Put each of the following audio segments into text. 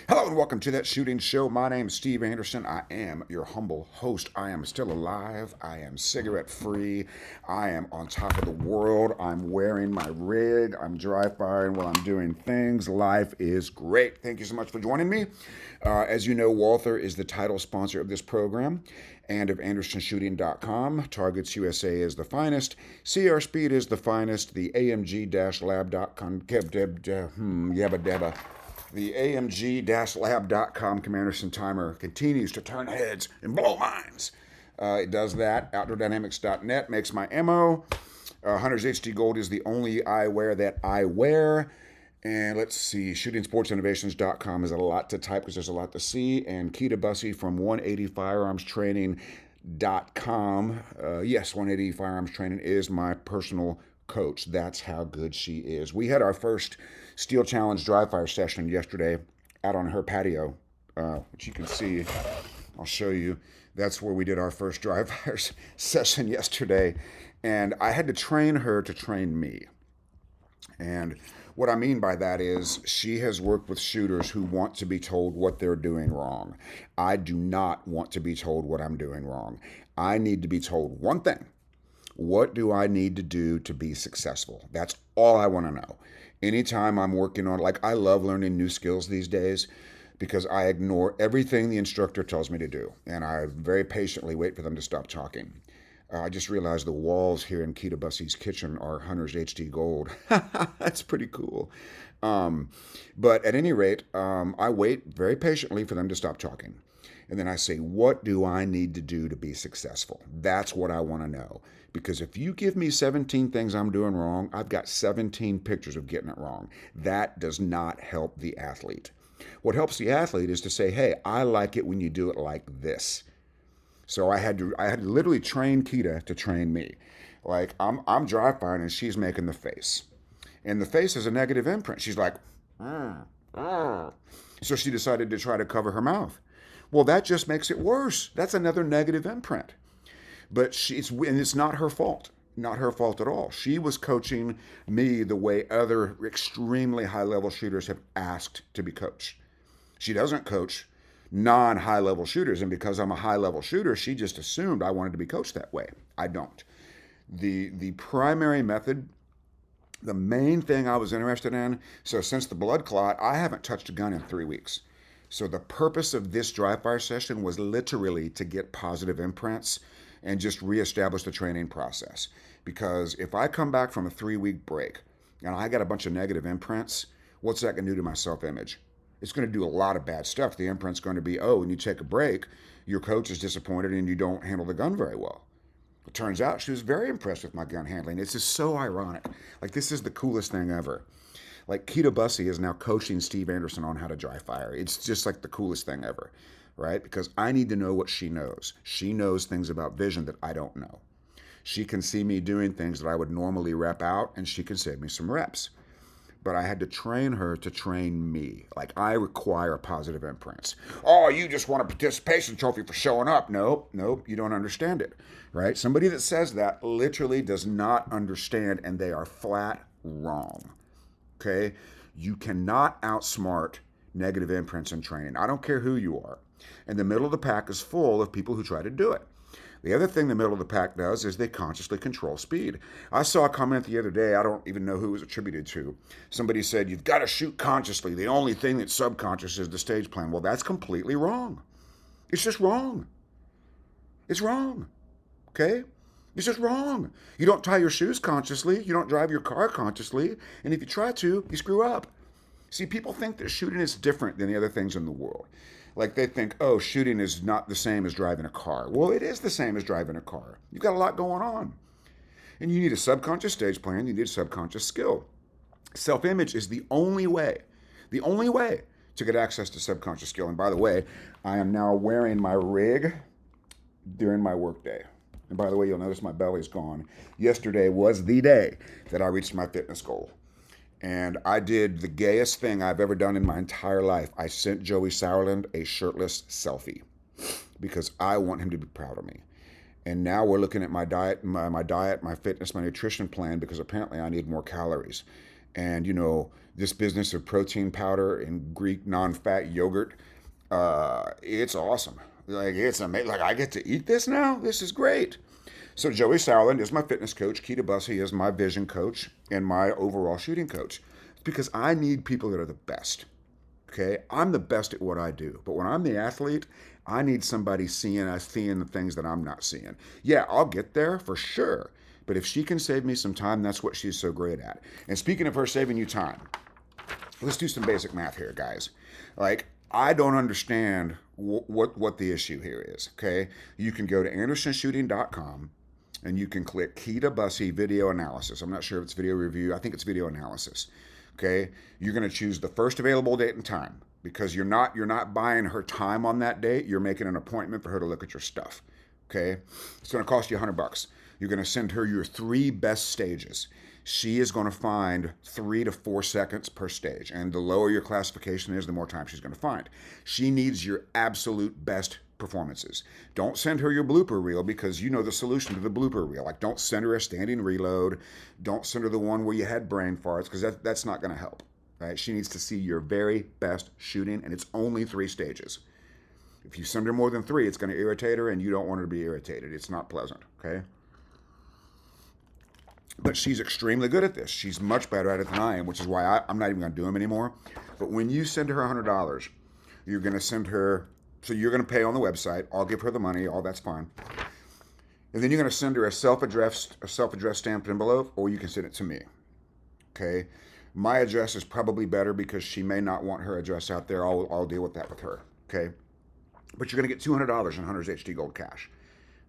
Hello and welcome to That Shooting Show. My name is Steve Anderson. I am your humble host. I am still alive. I am cigarette free. I am on top of the world. I'm wearing my rig. I'm dry firing while I'm doing things. Life is great. Thank you so much for joining me. As you know, Walther is the title sponsor of this program and of AndersonShooting.com. Targets USA is the finest. CR Speed is the finest. The AMG-lab.com. Yabba dabba. The AMG-lab.com Commanderson timer continues to turn heads and blow minds. It does that. OutdoorDynamics.net makes my ammo. Hunter's HD Gold is the only eyewear that I wear. And let's see, shootingsportsinnovations.com is a lot to type because there's a lot to see. And Keita Bussey from 180firearmstraining.com. Yes, 180 Firearms Training is my personal coach. That's how good she is. We had our first Steel Challenge dry fire session yesterday out on her patio, which you can see. I'll show you. That's where we did our first dry fire session yesterday. And I had to train her to train me. And what I mean by that is she has worked with shooters who want to be told what they're doing wrong. I do not want to be told what I'm doing wrong. I need to be told one thing. What do I need to do to be successful? That's all I want to know. Anytime I'm working on, like I love learning new skills these days because I ignore everything the instructor tells me to do. And I very patiently wait for them to stop talking. I just realized the walls here in Keita Bussey's kitchen are Hunter's HD Gold. That's pretty cool. But at any rate, I wait very patiently for them to stop talking. And then I say, what do I need to do to be successful? That's what I want to know. Because if you give me 17 things I'm doing wrong, I've got 17 pictures of getting it wrong. That does not help the athlete. What helps the athlete is to say, hey, I like it when you do it like this. So I had to literally train Keita to train me. Like I'm dry firing and she's making the face. And the face is a negative imprint. She's like, mm, mm. So she decided to try to cover her mouth. Well, that just makes it worse. That's another negative imprint. But it's not her fault. Not her fault at all. She was coaching me the way other extremely high-level shooters have asked to be coached. She doesn't coach non-high-level shooters, and because I'm a high-level shooter, she just assumed I wanted to be coached that way. I don't. The primary method, the main thing I was interested in, so since the blood clot, I haven't touched a gun in 3 weeks. So the purpose of this dry fire session was literally to get positive imprints and just reestablish the training process. Because if I come back from a 3-week break and I got a bunch of negative imprints, what's that going to do to my self-image? It's going to do a lot of bad stuff. The imprint's going to be, oh, when you take a break, your coach is disappointed and you don't handle the gun very well. It turns out she was very impressed with my gun handling. It's just so ironic. Like, this is the coolest thing ever. Like, Keita Bussey is now coaching Steve Anderson on how to dry fire. It's just like the coolest thing ever, right? Because I need to know what she knows. She knows things about vision that I don't know. She can see me doing things that I would normally rep out, and she can save me some reps. But I had to train her to train me. Like, I require positive imprints. Oh, you just want a participation trophy for showing up. Nope, you don't understand it, right? Somebody that says that literally does not understand, and they are flat wrong. Okay? You cannot outsmart negative imprints in training. I don't care who you are. And the middle of the pack is full of people who try to do it. The other thing the middle of the pack does is they consciously control speed. I saw a comment the other day, I don't even know who it was attributed to. Somebody said, you've got to shoot consciously. The only thing that's subconscious is the stage plan. Well, that's completely wrong. It's just wrong. It's wrong. Okay? It's just wrong. You don't tie your shoes consciously. You don't drive your car consciously. And if you try to, you screw up. See, people think that shooting is different than the other things in the world. Like they think, oh, shooting is not the same as driving a car. Well, it is the same as driving a car. You've got a lot going on. And you need a subconscious stage plan. You need a subconscious skill. Self-image is the only way to get access to subconscious skill. And by the way, I am now wearing my rig during my workday. And by the way, you'll notice my belly's gone. Yesterday was the day that I reached my fitness goal. And I did the gayest thing I've ever done in my entire life. I sent Joey Sauerland a shirtless selfie because I want him to be proud of me. And now we're looking at my diet, my fitness, my nutrition plan because apparently I need more calories. And, this business of protein powder and Greek non-fat yogurt, it's awesome. Like, it's amazing. Like, I get to eat this now? This is great. So Joey Sowland is my fitness coach. Keita Bussey is my vision coach and my overall shooting coach. It's because I need people that are the best. Okay, I'm the best at what I do, but when I'm the athlete, I need somebody seeing the things that I'm not seeing. Yeah, I'll get there for sure, but if she can save me some time, that's what she's so great at. And speaking of her saving you time, let's do some basic math here, guys. Like, I don't understand what the issue here is. Okay, you can go to andersonshooting.com and you can click Keita Bussey video analysis. I'm not sure if it's video review. I think it's video analysis. Okay, you're going to choose the first available date and time because you're not buying her time on that date. You're making an appointment for her to look at your stuff. Okay, it's going to cost you $100. You're going to send her your 3 best stages. She is going to find 3 to 4 seconds per stage, and the lower your classification is, the more time she's going to find. She needs your absolute best performances. Don't send her your blooper reel because you know the solution to the blooper reel. Like, don't send her a standing reload. Don't send her the one where you had brain farts because that's not going to help. Right? She needs to see your very best shooting, and it's only 3 stages. If you send her more than 3, it's going to irritate her, and you don't want her to be irritated. It's not pleasant. Okay. But she's extremely good at this. She's much better at it than I am, which is why I'm not even going to do them anymore. But when you send her $100, you're going to send her, so you're going to pay on the website. I'll give her the money. All that's fine. And then you're going to send her a self-addressed stamped envelope, or you can send it to me. Okay? My address is probably better because she may not want her address out there. I'll deal with that with her. Okay? But you're going to get $200 in Hunter's HD Gold cash.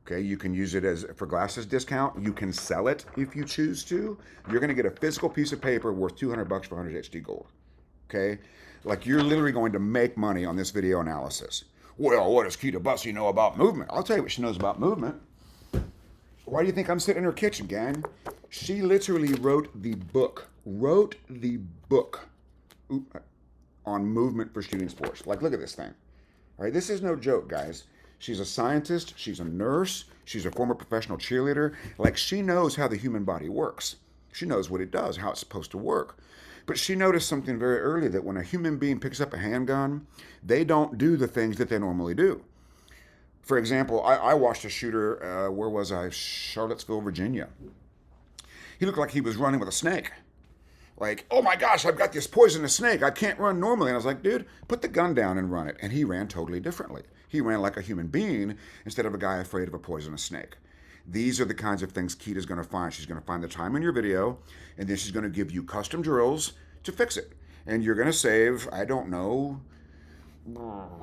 Okay, you can use it as for glasses discount. You can sell it if you choose to. You're going to get a physical piece of paper worth $200 for 100 HD Gold. Okay, like you're literally going to make money on this video analysis. Well, what does Keita Bussey know about movement? I'll tell you what she knows about movement. Why do you think I'm sitting in her kitchen, gang? She literally wrote the book on movement for shooting sports. Like, look at this thing. All right, this is no joke, guys. She's a scientist, she's a nurse, she's a former professional cheerleader. Like, she knows how the human body works. She knows what it does, how it's supposed to work. But she noticed something very early, that when a human being picks up a handgun, they don't do the things that they normally do. For example, I watched a shooter, where was I? Charlottesville, Virginia. He looked like he was running with a snake. Like, oh my gosh, I've got this poisonous snake. I can't run normally. And I was like, dude, put the gun down and run it. And he ran totally differently. He ran like a human being instead of a guy afraid of a poisonous snake. These are the kinds of things Keita's going to find. She's going to find the time in your video, and then she's going to give you custom drills to fix it. And you're going to save, I don't know,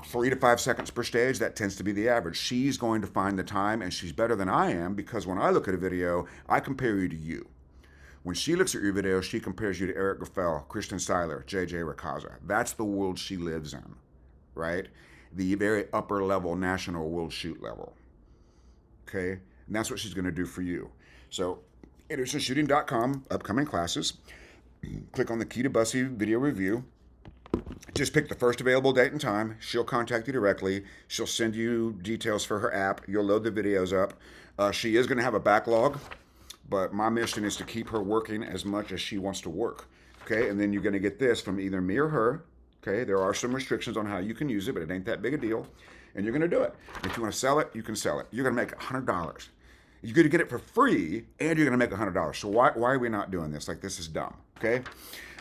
3 to 5 seconds per stage. That tends to be the average. She's going to find the time, and she's better than I am because when I look at a video, I compare you to you. When she looks at your video, she compares you to Eric Gaffel, Christian Seiler, JJ Racaza. That's the world she lives in, right? The very upper level national world shoot level. Okay? And that's what she's going to do for you. So, andersonshooting.com, upcoming classes. Click on the Keita Bussey video review. Just pick the first available date and time. She'll contact you directly. She'll send you details for her app. You'll load the videos up. She is going to have a backlog. But my mission is to keep her working as much as she wants to work. Okay, and then you're going to get this from either me or her. Okay, there are some restrictions on how you can use it, but it ain't that big a deal. And you're going to do it. If you want to sell it, you can sell it. You're going to make $100. You're going to get it for free, and you're going to make $100. So why are we not doing this? Like, this is dumb. Okay?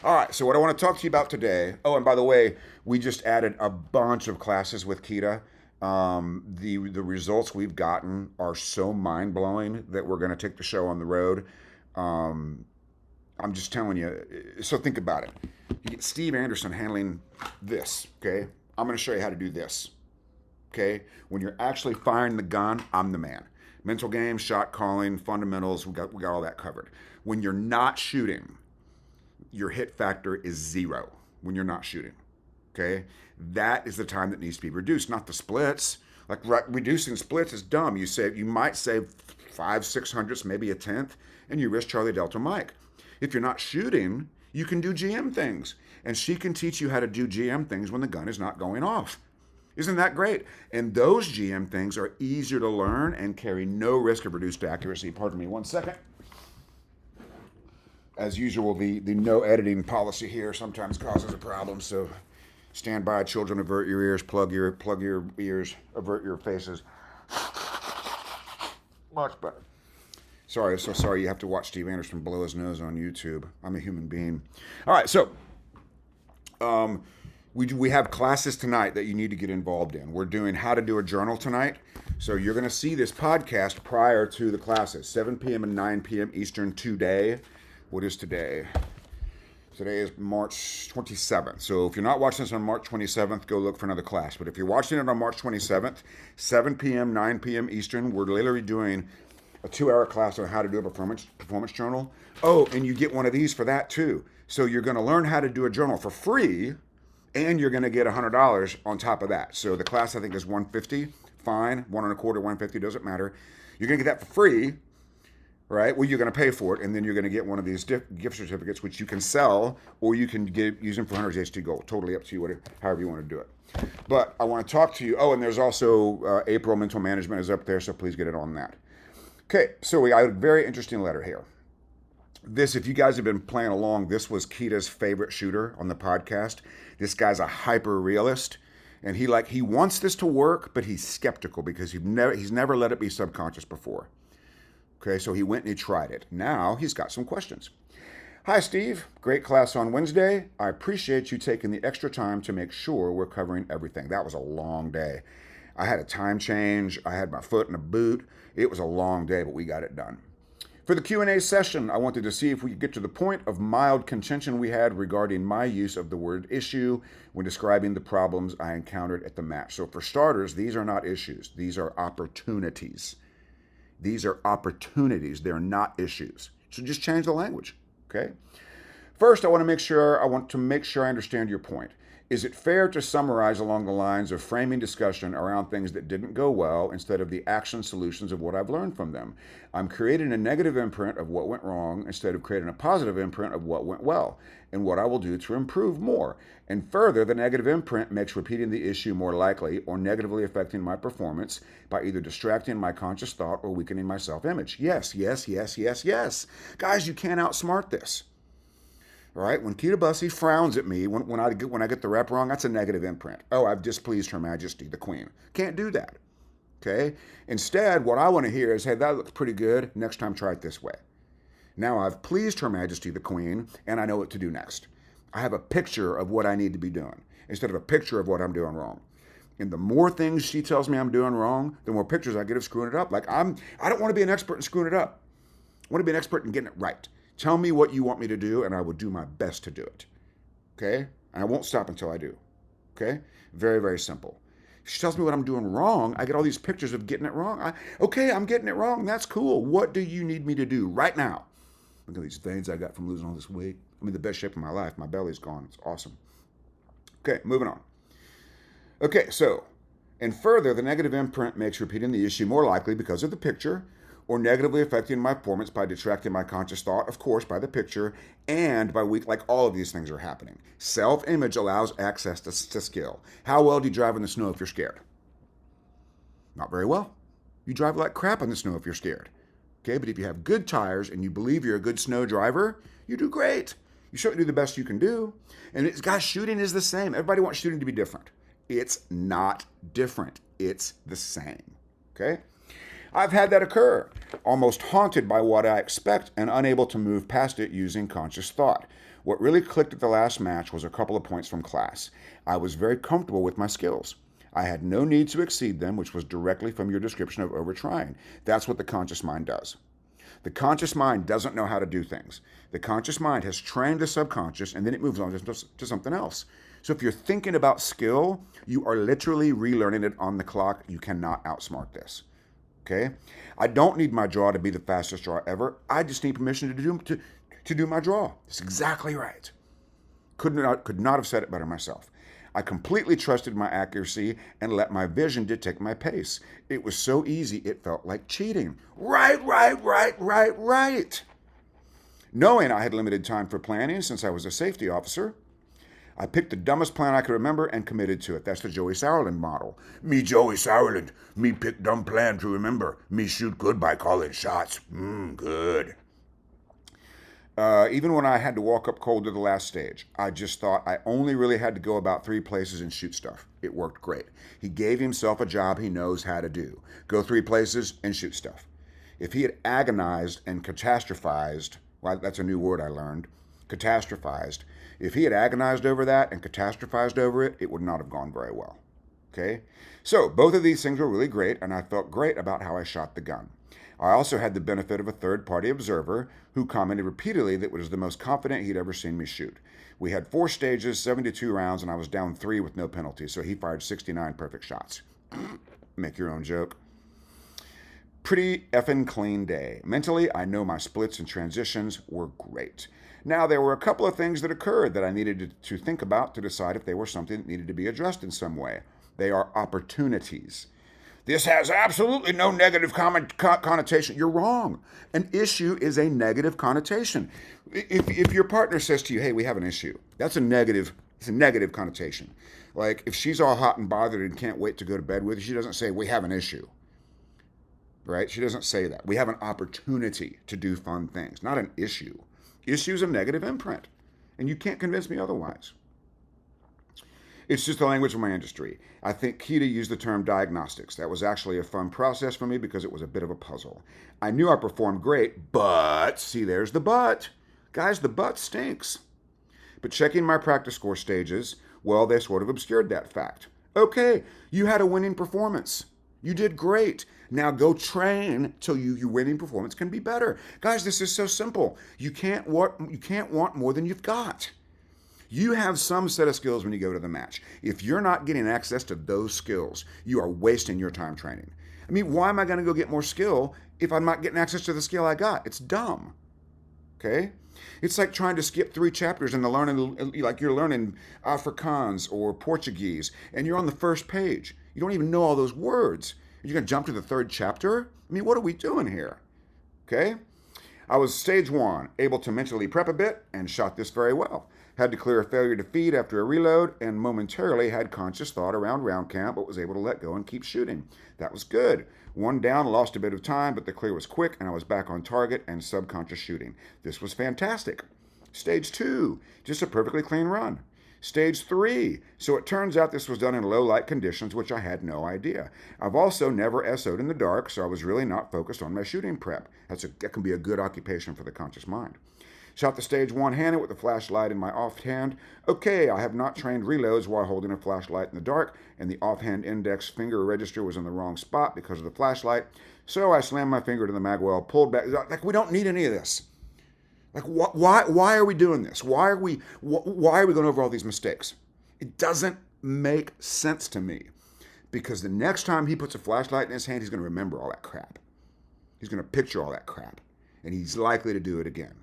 All right, so what I want to talk to you about today. Oh, and by the way, we just added a bunch of classes with Keita. The results we've gotten are so mind-blowing that we're going to take the show on the road. I'm just telling you. So think about it. You get Steve Anderson handling this, okay? I'm going to show you how to do this, okay? When you're actually firing the gun, I'm the man. Mental game, shot calling, fundamentals, we got all that covered. When you're not shooting, your hit factor is 0 when you're not shooting. Okay, that is the time that needs to be reduced, not the splits. Like, reducing splits is dumb. You might save 500-600, maybe a tenth, and you risk Charlie Delta Mike. If you're not shooting, you can do GM things, and she can teach you how to do GM things when the gun is not going off. Isn't that great? And those GM things are easier to learn and carry no risk of reduced accuracy. Pardon me 1 second. As usual, the no editing policy here sometimes causes a problem. So stand by, children. Avert your ears. Plug your ears. Avert your faces. Much better. Sorry, so sorry you have to watch Steve Anderson blow his nose on YouTube. I'm a human being. All right, so we have classes tonight that you need to get involved in. We're doing how to do a journal tonight. So you're going to see this podcast prior to the classes, 7 p.m. and 9 p.m. Eastern today. What is today? Today is March 27th. So if you're not watching this on March 27th, go look for another class. But if you're watching it on March 27th, 7 p.m., 9 p.m. Eastern, we're literally doing a 2-hour class on how to do a performance journal. Oh, and you get one of these for that too. So you're going to learn how to do a journal for free, and you're going to get $100 on top of that. So the class I think is $150. Fine, $125, $150 doesn't matter. You're going to get that for free, right? Well, you're going to pay for it, and then you're going to get one of these gift certificates, which you can sell, or you can use them for 100 days to go. Totally up to you, however you want to do it. But I want to talk to you. Oh, and there's also April Mental Management is up there, so please get it on that. Okay, so we got a very interesting letter here. This, if you guys have been playing along, this was Kita's favorite shooter on the podcast. This guy's a hyper realist, and he wants this to work, but he's skeptical because he's never let it be subconscious before. Okay, so he went and he tried it. Now he's got some questions. Hi, Steve. Great class on Wednesday. I appreciate you taking the extra time to make sure we're covering everything. That was a long day. I had a time change. I had my foot in a boot. It was a long day, but we got it done. For the Q&A session, I wanted to see if we could get to the point of mild contention we had regarding my use of the word issue when describing the problems I encountered at the match. So for starters, these are not issues. These are opportunities. These are opportunities. They're not issues. So just change the language, okay? First, I want to make sure I understand your point. Is it fair to summarize along the lines of framing discussion around things that didn't go well instead of the action solutions of what I've learned from them? I'm creating a negative imprint of what went wrong instead of creating a positive imprint of what went well and what I will do to improve more. And further, the negative imprint makes repeating the issue more likely or negatively affecting my performance by either distracting my conscious thought or weakening my self-image. Yes, yes, yes, yes, yes. Guys, you can't outsmart this. All right, when Kita Bussy frowns at me when I get the rep wrong, that's a negative imprint. Oh, I've displeased Her Majesty, the Queen. Can't do that. Okay? Instead, what I want to hear is, hey, that looks pretty good. Next time, try it this way. Now I've pleased Her Majesty, the Queen, and I know what to do next. I have a picture of what I need to be doing instead of a picture of what I'm doing wrong. And the more things she tells me I'm doing wrong, the more pictures I get of screwing it up. Like I don't want to be an expert in screwing it up. I want to be an expert in getting it right. Tell me what you want me to do, and I will do my best to do it. Okay? And I won't stop until I do. Okay? Very, very simple. If she tells me what I'm doing wrong, I get all these pictures of getting it wrong. Okay, I'm getting it wrong. That's cool. What do you need me to do right now? Look at these veins I got from losing all this weight. I'm in the best shape of my life. My belly's gone. It's awesome. Okay, moving on. Okay, so, and further, the negative imprint makes repeating the issue more likely because of the picture, or negatively affecting my performance by detracting my conscious thought, of course, by the picture, and by like all of these things are happening. Self-image allows access to skill. How well do you drive in the snow if you're scared? Not very well. You drive like crap in the snow if you're scared. Okay, but if you have good tires and you believe you're a good snow driver, you do great. You certainly do the best you can do. And guys, shooting is the same. Everybody wants shooting to be different. It's not different. It's the same. Okay? I've had that occur, almost haunted by what I expect and unable to move past it using conscious thought. What really clicked at the last match was a couple of points from class. I was very comfortable with my skills. I had no need to exceed them, which was directly from your description of overtrying. That's what the conscious mind does. The conscious mind doesn't know how to do things. The conscious mind has trained the subconscious, and then it moves on to something else. So if you're thinking about skill, you are literally relearning it on the clock. You cannot outsmart this. Okay? I don't need my draw to be the fastest draw ever. I just need permission to do my draw. That's exactly right. Could not have said it better myself. I completely trusted my accuracy and let my vision dictate my pace. It was so easy, it felt like cheating. Right. Knowing I had limited time for planning since I was a safety officer, I picked the dumbest plan I could remember and committed to it. That's the Joey Sauerland model. Me Joey Sauerland. Me pick dumb plan to remember. Me shoot good by calling shots. Good. Even when I had to walk up cold to the last stage, I just thought I only really had to go about 3 places and shoot stuff. It worked great. He gave himself a job he knows how to do. Go 3 places and shoot stuff. If he had agonized and catastrophized, well, that's a new word I learned, catastrophized. If he had agonized over that and catastrophized over it, it would not have gone very well. Okay? So both of these things were really great, and I felt great about how I shot the gun. I also had the benefit of a third-party observer who commented repeatedly that it was the most confident he'd ever seen me shoot. We had 4 stages, 72 rounds, and I was down 3 with no penalty, so he fired 69 perfect shots. Make your own joke. Pretty effing clean day. Mentally, I know my splits and transitions were great. Now, there were a couple of things that occurred that I needed to think about to decide if they were something that needed to be addressed in some way. They are opportunities. This has absolutely no negative connotation. You're wrong. An issue is a negative connotation. If your partner says to you, hey, we have an issue, that's a negative, it's a negative connotation. Like if she's all hot and bothered and can't wait to go to bed with you, she doesn't say, we have an issue. Right? She doesn't say that. We have an opportunity to do fun things, not an issue. Issue is a negative imprint, and you can't convince me otherwise. It's just the language of my industry. I think Keita used the term diagnostics. That was actually a fun process for me because it was a bit of a puzzle. I knew I performed great, but, see, there's the but. Guys, the but stinks. But checking my practice score stages, well, they sort of obscured that fact. Okay, you had a winning performance. You did great. Now go train till your winning performance can be better. Guys, this is so simple. You can't want more than you've got. You have some set of skills when you go to the match. If you're not getting access to those skills, you are wasting your time training. I mean, why am I going to go get more skill if I'm not getting access to the skill I got? It's dumb. Okay? It's like trying to skip 3 chapters and like you're learning Afrikaans or Portuguese, and you're on the first page. You don't even know all those words. You're going to jump to the 3rd chapter? I mean, what are we doing here? Okay? I was stage 1, able to mentally prep a bit, and shot this very well. Had to clear a failure to feed after a reload, and momentarily had conscious thought around round count, but was able to let go and keep shooting. That was good. 1 down, lost a bit of time, but the clear was quick, and I was back on target and subconscious shooting. This was fantastic. Stage 2, just a perfectly clean run. Stage 3, so it turns out this was done in low light conditions, which I had no idea. I've also never SO'd in the dark, so I was really not focused on my shooting prep. That can be a good occupation for the conscious mind. Shot the stage one-handed with the flashlight in my offhand. Okay, I have not trained reloads while holding a flashlight in the dark, and the offhand index finger register was in the wrong spot because of the flashlight. So I slammed my finger to the mag well, pulled back. Like, we don't need any of this. Like, why are we doing this? Why are we going over all these mistakes? It doesn't make sense to me. Because the next time he puts a flashlight in his hand, he's going to remember all that crap. He's going to picture all that crap. And he's likely to do it again.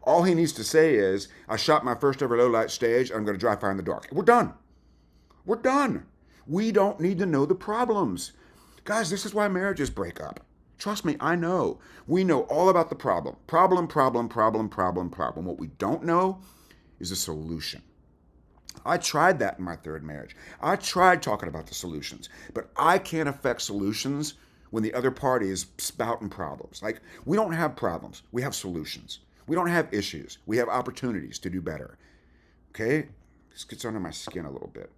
All he needs to say is, I shot my first ever low light stage, I'm going to dry fire in the dark. We're done. We're done. We don't need to know the problems. Guys, this is why marriages break up. Trust me, I know. We know all about the problem. Problem. What we don't know is a solution. I tried that in my 3rd marriage. I tried talking about the solutions, but I can't affect solutions when the other party is spouting problems. Like, we don't have problems. We have solutions. We don't have issues. We have opportunities to do better. Okay? This gets under my skin a little bit.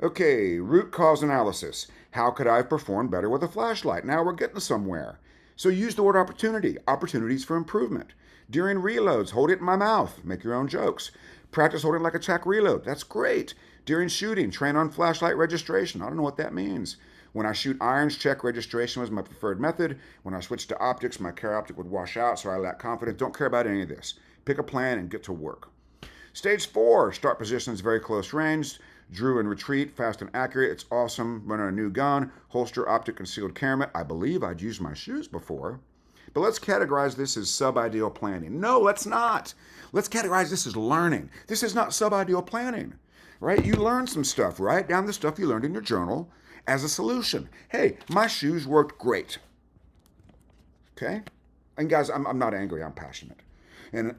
Okay, root cause analysis. How could I have performed better with a flashlight? Now we're getting somewhere. So use the word opportunity. Opportunities for improvement. During reloads, hold it in my mouth. Make your own jokes. Practice holding like a check reload. That's great. During shooting, train on flashlight registration. I don't know what that means. When I shoot irons, check registration was my preferred method. When I switched to optics, my care optic would wash out, so I lacked confidence. Don't care about any of this. Pick a plan and get to work. Stage 4, start positions very close range. Drew and retreat, fast and accurate. It's awesome. Running a new gun. Holster, optic, concealed camera. I believe I'd used my shoes before. But let's categorize this as sub-ideal planning. No, let's not. Let's categorize this as learning. This is not sub-ideal planning, right? You learn some stuff. Write down the stuff you learned in your journal as a solution. Hey, my shoes worked great. Okay? And guys, I'm not angry. I'm passionate. And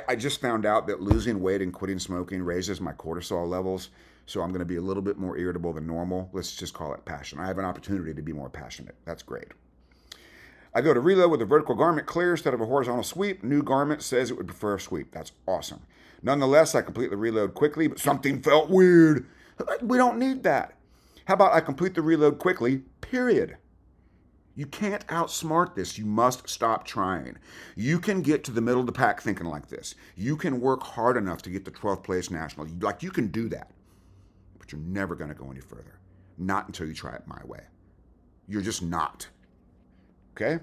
I just found out that losing weight and quitting smoking raises my cortisol levels. So I'm going to be a little bit more irritable than normal. Let's just call it passion. I have an opportunity to be more passionate. That's great. I go to reload with a vertical garment clear instead of a horizontal sweep. New garment says it would prefer a sweep. That's awesome. Nonetheless, I complete the reload quickly, but something felt weird. We don't need that. How about I complete the reload quickly, period? You can't outsmart this. You must stop trying. You can get to the middle of the pack thinking like this. You can work hard enough to get to 12th place national. Like, you can do that. But you're never going to go any further. Not until you try it my way. You're just not. Okay?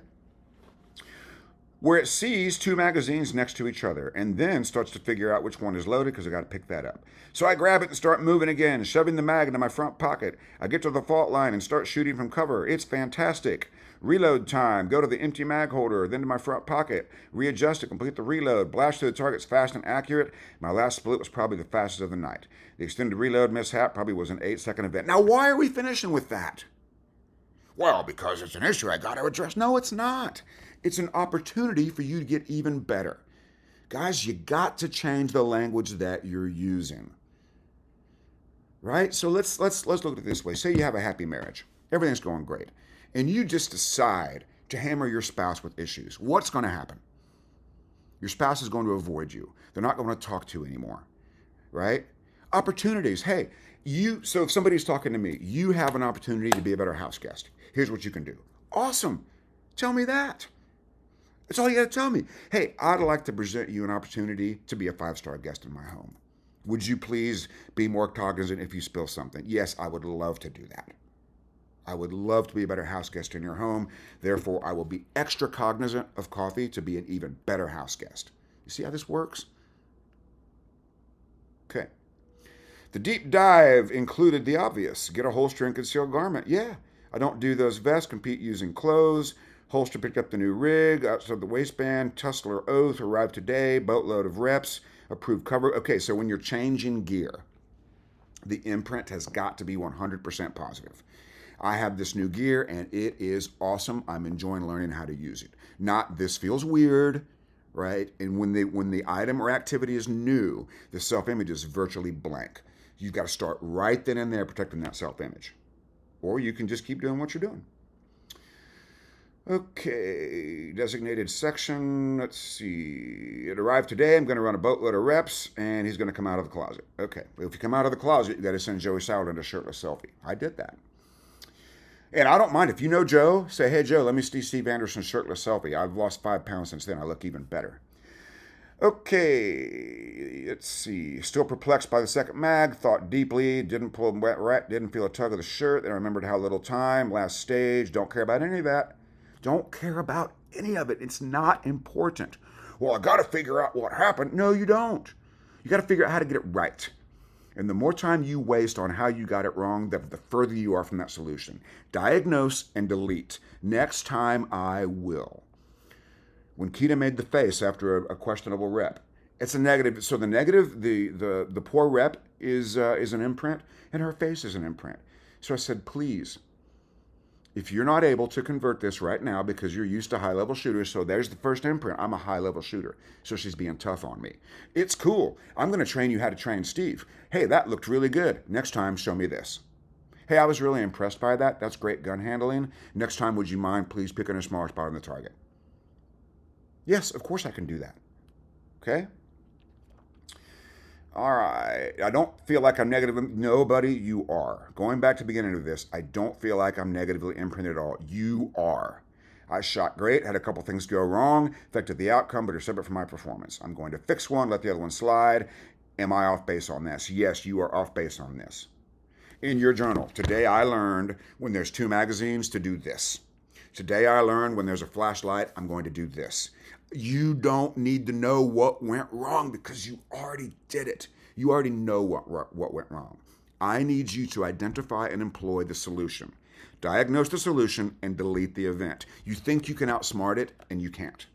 Where it sees two magazines next to each other and then starts to figure out which one is loaded because I got to pick that up. So I grab it and start moving again, shoving the mag into my front pocket. I get to the fault line and start shooting from cover. It's fantastic. Reload time. Go to the empty mag holder, then to my front pocket. Readjust it, complete the reload. Blast to the targets fast and accurate. My last split was probably the fastest of the night. The extended reload mishap probably was an 8-second event. Now, why are we finishing with that? Well, because it's an issue I got to address. No, it's not. It's an opportunity for you to get even better. Guys, you got to change the language that you're using. Right? So let's look at it this way. Say you have a happy marriage. Everything's going great. And you just decide to hammer your spouse with issues. What's going to happen? Your spouse is going to avoid you. They're not going to talk to you anymore. Right? Opportunities. Hey, so if somebody's talking to me, you have an opportunity to be a better house guest. Here's what you can do. Awesome. Tell me that. That's all you got to tell me. Hey, I'd like to present you an opportunity to be a 5-star guest in my home. Would you please be more cognizant if you spill something? Yes, I would love to do that. I would love to be a better house guest in your home. Therefore, I will be extra cognizant of coffee to be an even better house guest. You see how this works? Okay. The deep dive included the obvious. Get a holster and concealed garment. Yeah, I don't do those vests. Compete using clothes. Holster picked up the new rig. Outside the waistband. Tussler Oath arrived today. Boatload of reps. Approved cover. Okay, so when you're changing gear, the imprint has got to be 100% positive. I have this new gear and it is awesome. I'm enjoying learning how to use it. Not this feels weird, right? And when the item or activity is new, the self-image is virtually blank. You've got to start right then and there protecting that self-image. Or you can just keep doing what you're doing. Okay, designated section. Let's see. It arrived today. I'm going to run a boatload of reps, and he's going to come out of the closet. Okay, if you come out of the closet, you got to send Joey Sauerland a shirtless selfie. I did that. And I don't mind. If you know Joe, say, hey, Joe, let me see Steve Anderson's shirtless selfie. I've lost 5 pounds since then. I look even better. Okay, let's see. Still perplexed by the second mag. Thought deeply. Didn't pull a wet rat. Didn't feel a tug of the shirt. Then I remembered how little time. Last stage. Don't care about any of that. Don't care about any of it. It's not important. Well, I got to figure out what happened. No, you don't. You got to figure out how to get it right. And the more time you waste on how you got it wrong, the further you are from that solution. Diagnose and delete. Next time I will. When Keita made the face after a questionable rep, it's a negative. So the negative, the poor rep is an imprint, and her face is an imprint. So I said, please, if you're not able to convert this right now because you're used to high-level shooters, so there's the first imprint. I'm a high-level shooter, so she's being tough on me. It's cool. I'm going to train you how to train Steve. Hey, that looked really good. Next time, show me this. Hey, I was really impressed by that. That's great gun handling. Next time, would you mind please picking a smaller spot on the target? Yes, of course I can do that. Okay? All right. I don't feel like I'm negative. No, buddy, you are. Going back to the beginning of this, I don't feel like I'm negatively imprinted at all. You are. I shot great, had a couple things go wrong, affected the outcome, but are separate from my performance. I'm going to fix one, let the other one slide. Am I off base on this? Yes, you are off base on this. In your journal, today I learned when there's 2 magazines to do this. Today I learned when there's a flashlight, I'm going to do this. You don't need to know what went wrong because you already did it. You already know what went wrong. I need you to identify and employ the solution. Diagnose the solution and delete the event. You think you can outsmart it, and you can't.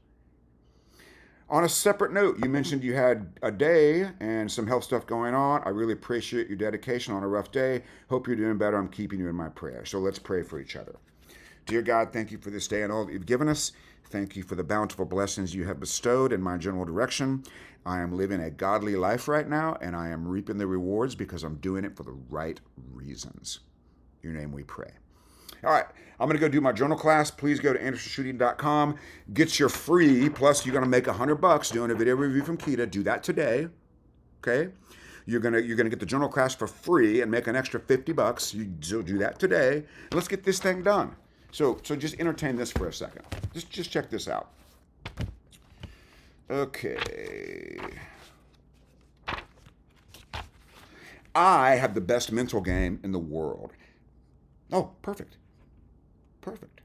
On a separate note, you mentioned you had a day and some health stuff going on. I really appreciate your dedication on a rough day. Hope you're doing better. I'm keeping you in my prayers. So let's pray for each other. Dear God, thank you for this day and all that you've given us. Thank you for the bountiful blessings you have bestowed in my general direction. I am living a godly life right now, and I am reaping the rewards because I'm doing it for the right reasons. In your name we pray. All right, I'm going to go do my journal class. Please go to andersonshooting.com. Get your free, plus you're going to make $100 doing a video review from Kita. Do that today, okay? You're gonna get the journal class for free and make an extra $50. You do that today. Let's get this thing done. So just entertain this for a second. Just check this out. Okay. I have the best mental game in the world. Oh, perfect. Perfect.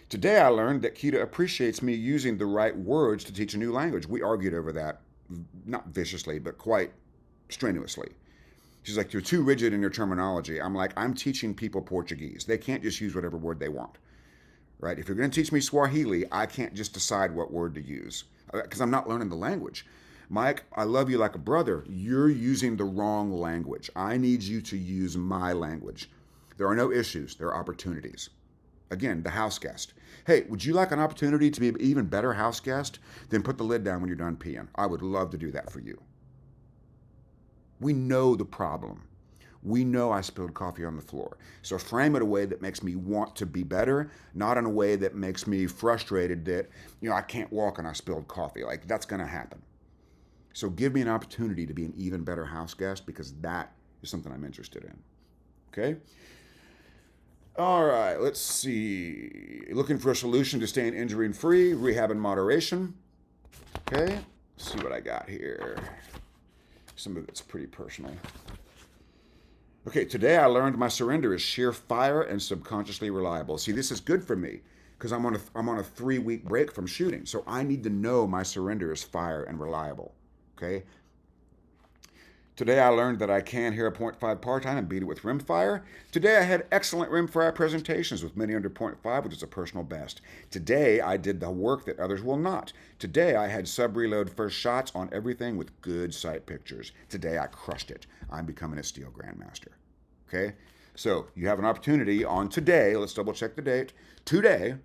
Today I learned that Kita appreciates me using the right words to teach a new language. We argued over that, not viciously, but quite strenuously. She's like, you're too rigid in your terminology. I'm like, I'm teaching people Portuguese. They can't just use whatever word they want, right? If you're going to teach me Swahili, I can't just decide what word to use because I'm not learning the language. Mike, I love you like a brother. You're using the wrong language. I need you to use my language. There are no issues. There are opportunities. Again, the house guest. Hey, would you like an opportunity to be an even better house guest? Then put the lid down when you're done peeing. I would love to do that for you. We know the problem. We know I spilled coffee on the floor. So frame it in a way that makes me want to be better, not in a way that makes me frustrated that, I can't walk and I spilled coffee. Like, that's going to happen. So give me an opportunity to be an even better house guest because that is something I'm interested in. Okay? All right, let's see. Looking for a solution to staying injury-free, rehab in moderation. Okay, let's see what I got here. Some of it's pretty personal. Okay, today I learned my surrender is sheer fire and subconsciously reliable. See, this is good for me because I'm on a 3-week break from shooting. So I need to know my surrender is fire and reliable. Okay? Today I learned that I can hear a .5 part-time and beat it with rimfire. Today I had excellent rimfire presentations with many under .5, which is a personal best. Today I did the work that others will not. Today I had sub-reload first shots on everything with good sight pictures. Today I crushed it. I'm becoming a steel grandmaster. Okay? So you have an opportunity on today. Let's double check the date. Today,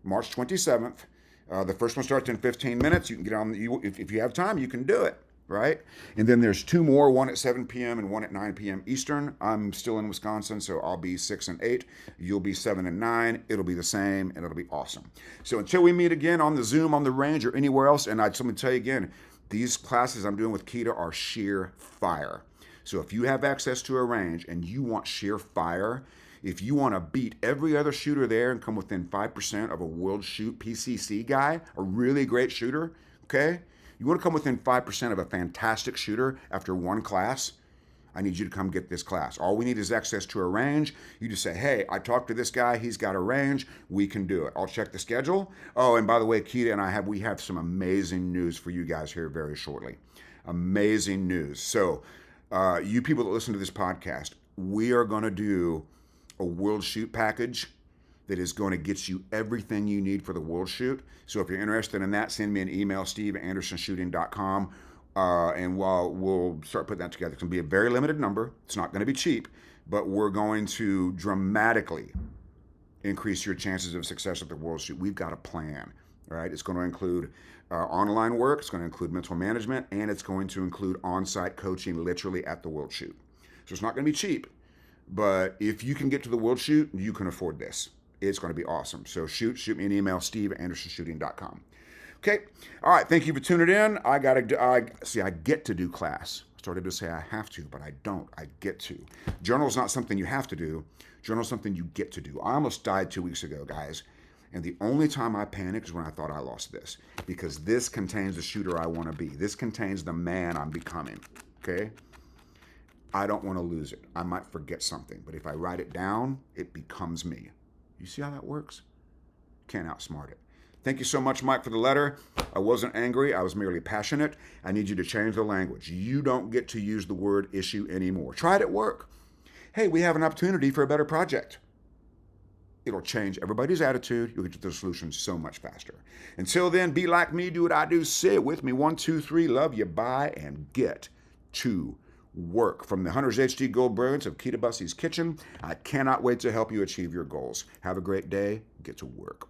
March 27th. The first one starts in 15 minutes. You can get on, if you have time, you can do it. Right? And then there's 2 more, one at 7 p.m. and one at 9 p.m. Eastern. I'm still in Wisconsin, so I'll be 6 and 8. You'll be 7 and 9. It'll be the same, and it'll be awesome. So until we meet again on the Zoom, on the range, or anywhere else, and I'm going to tell you again, these classes I'm doing with Kita are sheer fire. So if you have access to a range and you want sheer fire, if you want to beat every other shooter there and come within 5% of a World Shoot PCC guy, a really great shooter, okay? You want to come within 5% of a fantastic shooter after one class? I need you to come get this class. All we need is access to a range. You just say, hey, I talked to this guy. He's got a range. We can do it. I'll check the schedule. Oh, and by the way, Kita and we have some amazing news for you guys here very shortly. Amazing news. So you people that listen to this podcast, we are going to do a World Shoot package that is going to get you everything you need for the World Shoot. So if you're interested in that, send me an email, steve@andersonshooting.com, and we'll start putting that together. It's going to be a very limited number. It's not going to be cheap, but we're going to dramatically increase your chances of success at the World Shoot. We've got a plan, all right? It's going to include online work, it's going to include mental management, and it's going to include on-site coaching literally at the World Shoot. So it's not going to be cheap, but if you can get to the World Shoot, you can afford this. It's going to be awesome. So shoot me an email, steve@andersonshooting.com. Okay. All right. Thank you for tuning in. I get to do class. I started to say I have to, but I don't. I get to. Journal's not something you have to do. Journal's something you get to do. I almost died 2 weeks ago, guys. And the only time I panicked is when I thought I lost this, because this contains the shooter I want to be. This contains the man I'm becoming. Okay. I don't want to lose it. I might forget something, but if I write it down, it becomes me. You see how that works? Can't outsmart it. Thank you so much, Mike, for the letter. I wasn't angry. I was merely passionate. I need you to change the language. You don't get to use the word issue anymore. Try it at work. Hey, we have an opportunity for a better project. It'll change everybody's attitude. You'll get to the solution so much faster. Until then, be like me, do what I do. Say it with me. 1, 2, 3, love you, bye, and get to work. From the Hunter's HD Gold Brilliance of Kita Bussey's Kitchen, I cannot wait to help you achieve your goals. Have a great day. Get to work.